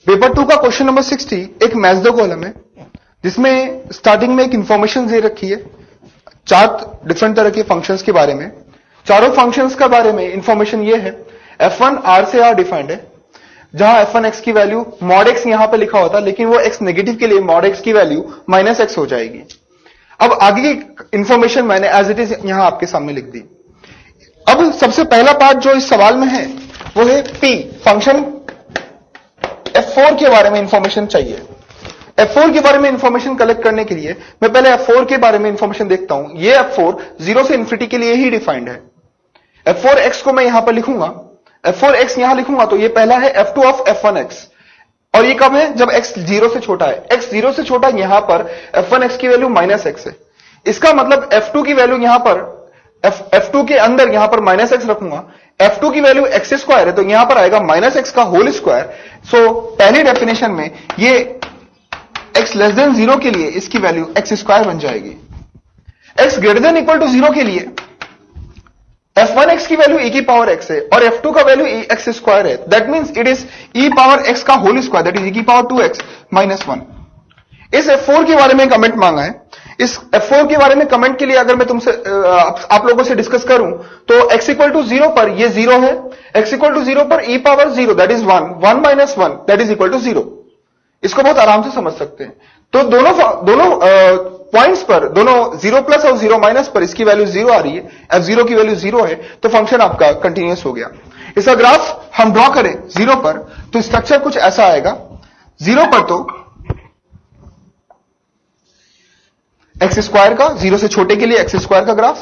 Paper 2 का question number 60 एक match the column है जिसमें स्टार्टिंग में एक इंफॉर्मेशन दे रखी है 4 डिफरेंट तरह के फंक्शंस के बारे में। चारों फंक्शंस के बारे में इंफॉर्मेशन ये है f1 r से r डिफाइंड है, जहां f1 x की वैल्यू मॉड x यहां पे लिखा होता, लेकिन वो x नेगेटिव के लिए मॉड x की वैल्यू माइनस x हो जाएगी। अब आगे की इंफॉर्मेशन मैंने एज इट इज यहां आपके सामने लिख दी। अब सबसे पहला पार्ट जो इस सवाल में है वो है p फंक्शन f4 के बारे में इंफॉर्मेशन चाहिए। f4 के बारे में इंफॉर्मेशन कलेक्ट करने के लिए मैं पहले f4 के बारे में इंफॉर्मेशन देखता हूं। ये f4 0 से इन्फिनिटी के लिए ही डिफाइंड है। f4x को मैं यहां पर लिखूंगा, f4x यहां लिखूंगा तो ये पहला है f2 ऑफ f1x, और ये कब है जब x 0 से छोटा है। x 0 से छोटा यहां पर f1x की वैल्यू माइनस x है। इसका मतलब f2 की वैल्यू यहां पर f2 के अंदर यहां पर माइनस x रखूंगा। f2 की वैल्यू x स्क्वायर है तो यहां पर आएगा माइनस x का होल स्क्वायर। सो पहली डेफिनेशन में ये x लेस देन 0 के लिए इसकी वैल्यू x स्क्वायर बन जाएगी। x greater than equal to 0 के लिए f1x की वैल्यू e की पावर x है और f2 का वैल्यू x स्क्वायर है। That means it is e power x का whole square, that is e की पावर 2x माइनस 1। इस f4 के बारे में कमेंट मांगा है। इस f4 के बारे में कमेंट के लिए अगर मैं तुमसे आप लोगों से डिस्कस करूं तो x इक्वल टू 0 पर ये 0 है, x इक्वल टू 0 पर e power 0 that is 1, 1 minus 1 that is equal to 0। इसको बहुत आराम से समझ सकते हैं। तो दोनों पॉइंट्स पर, दोनों 0 प्लस और 0 माइनस पर इसकी वैल्यू 0 आ रही है। f0 की वैल्यू 0 है तो फंक्शन आपका कंटिन्यूअस हो गया। इसका ग्राफ हम ड्रॉ करें 0 पर तो स्ट्रक्चर कुछ ऐसा आएगा। 0 पर तो एक्स स्क्वायर का, 0 से छोटे के लिए एक्स स्क्वायर का ग्राफ,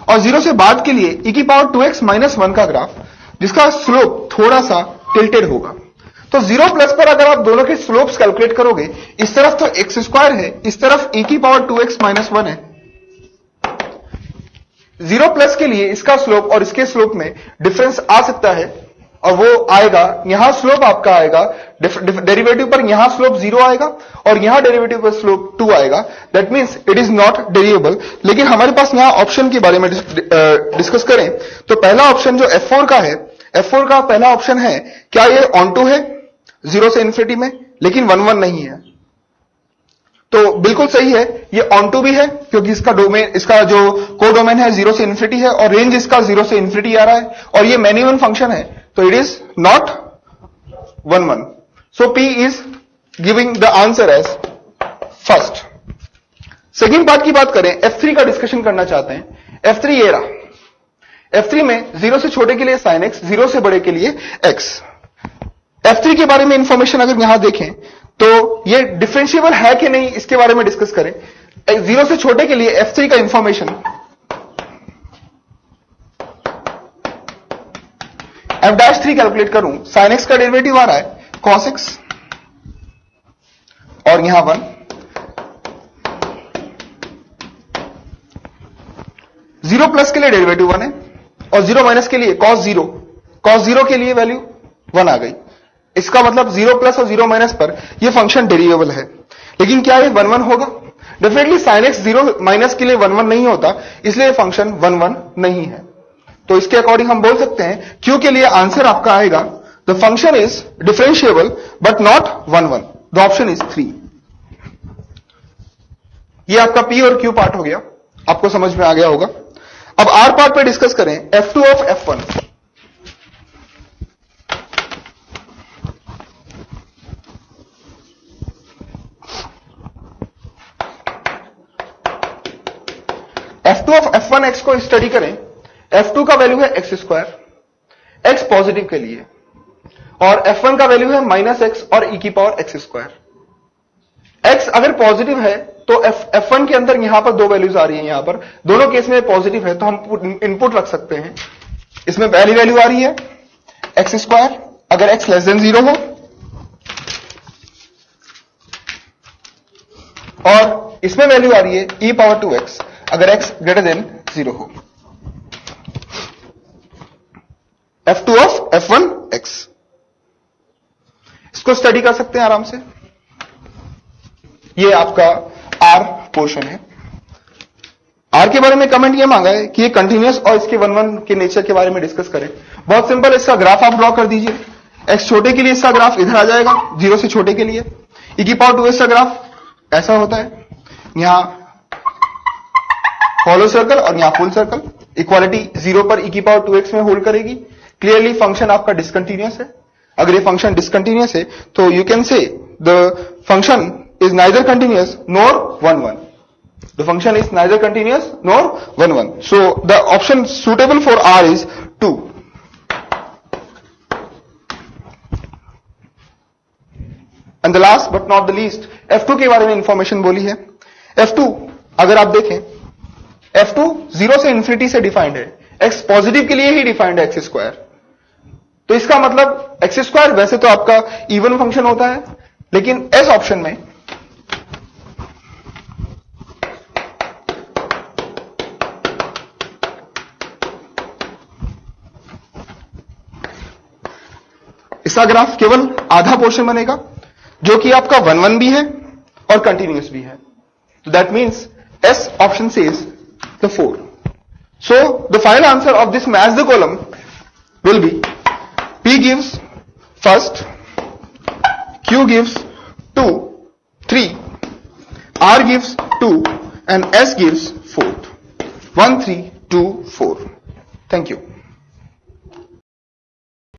और 0 से बाद के लिए e की पावर 2x माइनस 1 का ग्राफ, जिसका स्लोप थोड़ा सा टिल्टेड होगा। तो 0 प्लस पर अगर आप दोनों के स्लोप्स कैलकुलेट करोगे, इस तरफ तो एक्स स्क्वायर है, इस तरफ e की पावर 2x माइनस 1 है। 0 प्लस के लिए इसका स्लोप और इसके स्लोप में डिफरेंस आ सकता है और वो आएगा, यहां स्लोप आपका आएगा, डेरिवेटिव पर यहां स्लोप 0 आएगा और यहां डेरिवेटिव पर स्लोप 2 आएगा। That means it is not derivable. लेकिन हमारे पास यहां ऑप्शन के बारे में डिस्कस करें तो पहला ऑप्शन जो f4 का है, f4 का पहला ऑप्शन है, क्या ये ऑन टू है 0 से इन्फिनिटी में, लेकिन 1 1 नहीं है। तो बिल्कुल सही है, ये ऑन टू भी है क्योंकि इसका डोमेन, इसका जो को डोमेन है 0 से इन्फिनिटी है और रेंज इसका 0 से इन्फिनिटी आ रहा है, और ये मैनी वन फंक्शन है तो it is not 1 1। So p is giving the answer as first. Second part की बात करें, f3 का डिस्कशन करना चाहते हैं। f3 ये रहा। f3 में 0 से छोटे के लिए sin x, 0 से बड़े के लिए x। f3 के बारे में इंफॉर्मेशन अगर यहां देखें तो ये डिफरेंशिएबल है कि नहीं इसके बारे में डिस्कस करें। 0 से छोटे के लिए f3 का इंफॉर्मेशन, f'3 कैलकुलेट करूं, sin x का डेरिवेटिव आ रहा है cos x और यहां 1। 0 प्लस के लिए डेरिवेटिव 1 है और 0 माइनस के लिए cos 0 के लिए वैल्यू 1 आ गई। इसका मतलब 0 प्लस और 0 माइनस पर यह फंक्शन डेरिवेबल है। लेकिन क्या ये 1 1 होगा? डेफिनेटली sin x 0 माइनस के लिए 1 1 नहीं होता, इसलिए फंक्शन 1 1 नहीं है। तो इसके अकॉर्डिंग हम बोल सकते हैं Q के लिए आंसर आपका आएगा the function is differentiable but not 1 1। The option is 3। ये आपका P और Q पार्ट हो गया, आपको समझ में आ गया होगा। अब R पार्ट पे डिस्कस करें, f2 of f1। f2 of f1x को स्टडी करें। f2 का वैल्यू है x स्क्वायर, x पॉजिटिव के लिए, और f1 का वैल्यू है माइनस x और e की पावर x स्क्वायर। x अगर पॉजिटिव है तो f1 के अंदर यहां पर 2 वैल्यूज आ रही हैं, यहां पर दोनों केस में पॉजिटिव है तो हम इनपुट रख सकते हैं। इसमें पहली वैल्यू आ रही है x स्क्वायर अगर x लेस देन 0 हो, और इसमें वैल्यू आ रही है e पावर 2x अगर x ग्रेटर देन 0 हो। f2 ऑफ f1x, इसको स्टडी कर सकते हैं आराम से। ये आपका R पोर्शन है। R के बारे में कमेंट ये मांगा है कि ये कंटिन्यूअस और इसके 1 1 के नेचर के बारे में डिस्कस करें। बहुत सिंपल, इसका ग्राफ आप ड्रॉ कर दीजिए। x छोटे के लिए इसका ग्राफ इधर आ जाएगा, 0 से छोटे के लिए। e की पावर 2s का ग्राफ ऐसा होता है, यहां हॉलो सर्कल और यहां फुल सर्कल। इक्वालिटी 0 पर e की पावर 2x में होल्ड करेगी। क्लियरली फंक्शन आपका डिसकंटिन्यूअस है। अगर ये फंक्शन डिसकंटिन्यूअस है तो you can say the function is neither continuous nor 1 1। The function is neither continuous nor 1 1. So the option suitable for R is 2. And the last but not the least, F2 के बारे में information बोली है। F2 अगर आप देखें, F2 0 से infinity से डिफाइंड है, x पॉजिटिव के लिए ही डिफाइंड है एक्स स्क्वायर। तो इसका मतलब एक्स स्क्वायर वैसे तो आपका इवन फंक्शन होता है, लेकिन एस ऑप्शन में इसका ग्राफ केवल आधा पोर्शन बनेगा, जो कि आपका 1 1 भी है और कंटिन्यूअस भी है। तो that means S option says the 4। So the final answer of this match the column will be P gives first, Q gives 2, 3, R gives 2 and S gives 4. 1 3 2 4. Thank you.